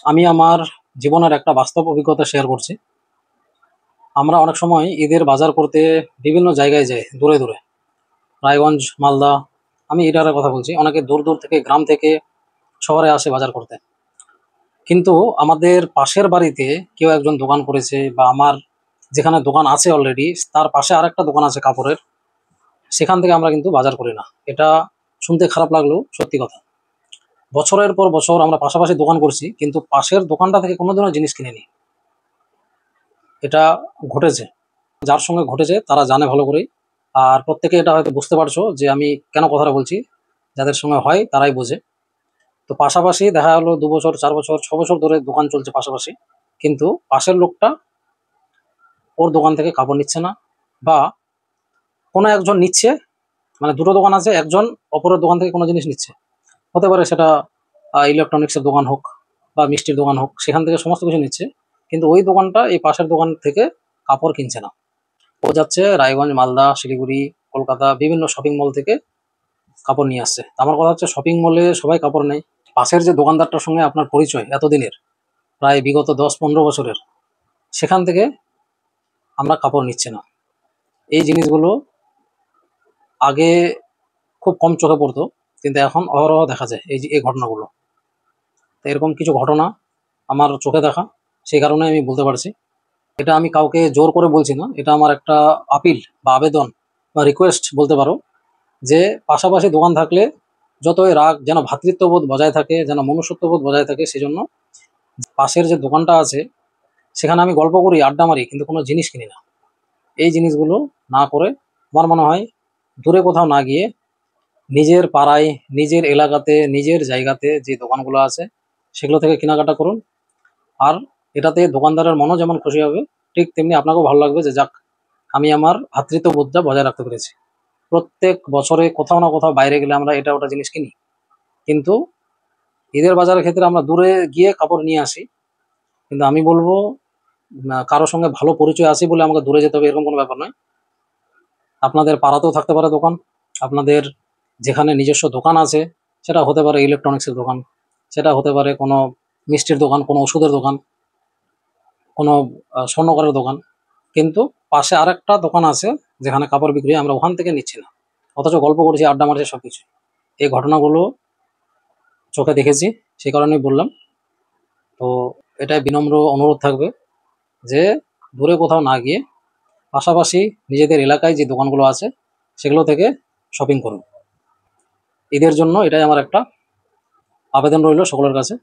আমি আমার জীবনের একটা বাস্তব অভিজ্ঞতা শেয়ার করছি। আমরা অনেক সময় ঈদের বাজার করতে বিভিন্ন জায়গায় যাই, দূরে দূরে। রায়গঞ্জ, মালদা, আমি এটার কথা বলছি। অনেকে দূর দূর থেকে, গ্রাম থেকে শহরে আসে বাজার করতে। কিন্তু আমাদের পাশের বাড়িতে কেউ একজন দোকান করেছে, বা আমার যেখানে দোকান আছে অলরেডি তার পাশে আরেকটা দোকান আছে কাপড়ের, সেখান থেকে আমরা কিন্তু বাজার করি না। এটা শুনতে খারাপ লাগলেও সত্যি কথা। বছরের পর বছর আমরা পাশাপাশি দোকান করছি, কিন্তু পাশের দোকানটা থেকে কোনো ধরনের জিনিস কিনিনি। এটা ঘটেছে। যার সঙ্গে ঘটেছে তারা জানে ভালো করেই। আর প্রত্যেকে এটা হয়তো বুঝতে পারছো যে আমি কেন কথাটা বলছি। যাদের সঙ্গে হয় তারাই বোঝে। তো পাশাপাশি দেখা হলো ২ বছর, ৪ বছর, ৬ বছর ধরে দোকান চলছে পাশাপাশি, কিন্তু পাশের লোকটা ওর দোকান থেকে কাপড় নিচ্ছে না, বা কোনো একজন নিচ্ছে। মানে দুটো দোকান আছে, একজন অপরের দোকান থেকে কোনো জিনিস নিচ্ছে। হতে পারে সেটা ইলেকট্রনিক্সের দোকান হোক বা মিষ্টির দোকান হোক, সেখান থেকে সমস্ত কিছু নিচ্ছে। কিন্তু ওই দোকানটা এই পাশের দোকান থেকে কাপড় কিনছে না। ও যাচ্ছে রায়গঞ্জ, মালদা, শিলিগুড়ি, কলকাতা বিভিন্ন শপিং মল থেকে কাপড় নিয়ে আসছে। তো আমার কথা হচ্ছে, শপিং মলে সবাই কাপড় নেয়। পাশের যে দোকানদারটার সঙ্গে আপনার পরিচয় এতদিনের, প্রায় বিগত ১০-১৫ বছরের, সেখান থেকে আমরা কাপড় নিচ্ছি না। এই জিনিসগুলো আগে খুব কম চোখে পড়তো, কিন্তু এখন অহরহ দেখা যায় এই ঘটনাগুলো। তো এরকম কিছু ঘটনা আমার চোখে দেখা, সেই কারণে আমি বলতে পারছি। এটা আমি কাউকে জোর করে বলছি না, এটা আমার একটা আপিল বা আবেদন বা রিকোয়েস্ট বলতে পারো, যে পাশাপাশি দোকান থাকলে যতই রাগ, যেন ভ্রাতৃত্ববোধ বজায় থাকে, যেন মনুষ্যত্ববোধ বজায় থাকে। সেজন্য পাশের যে দোকানটা আছে সেখানে আমি গল্প করি, আড্ডা মারি, কিন্তু কোনো জিনিস কিনি না। এই জিনিসগুলো না করে আমার মনে হয় দূরে কোথাও না গিয়ে নিজের পাড়ায়, নিজের এলাকাতে, নিজের জায়গাতে যে দোকানগুলো আছে সেগুলো থেকে কেনাকাটা করুন। আর এটাতে দোকানদারের মনও যেমন খুশি হবে, ঠিক তেমনি আপনাকেও ভালো লাগবে যে যাক, আমি আমার ভ্রাতৃত্ববোধটা বজায় রাখতে পেরেছি। প্রত্যেক বছরে কোথাও না কোথাও বাইরে গেলে আমরা এটা ওটা জিনিস কিনি, কিন্তু ঈদের বাজারের ক্ষেত্রে আমরা দূরে গিয়ে কাপড় নিয়ে আসি। কিন্তু আমি বলবো, কারোর সঙ্গে ভালো পরিচয় আছে বলে আমাকে দূরে যেতে হবে এরকম কোনো ব্যাপার নয়। আপনাদের পাড়াতেও থাকতে পারে দোকান, আপনাদের যেখানে নিজস্ব দোকান আছে, সেটা হতে পারে ইলেকট্রনিক্সের দোকান, সেটা হতে পারে কোনো মিষ্টির দোকান, কোনো ওষুধের দোকান, কোনো স্বর্ণকারের দোকান, কিন্তু পাশে আরেকটা দোকান আছে যেখানে কাপড় বিক্রি হয়, আমরা ওখান থেকে নিচ্ছি না। অথচ গল্প করছি, আড্ডা মারছি, সবকিছু। এই ঘটনাগুলো চোখে দেখেছি, সেই কারণেই বললাম। তো এটাই বিনম্র অনুরোধ থাকবে যে দূরে কোথাও না গিয়ে পাশাপাশি নিজেদের এলাকায় যে দোকানগুলো আছে সেগুলো থেকে শপিং করুন। ঈদের জন্য এটাই আমার একটা আবেদন রইল সকলের কাছে।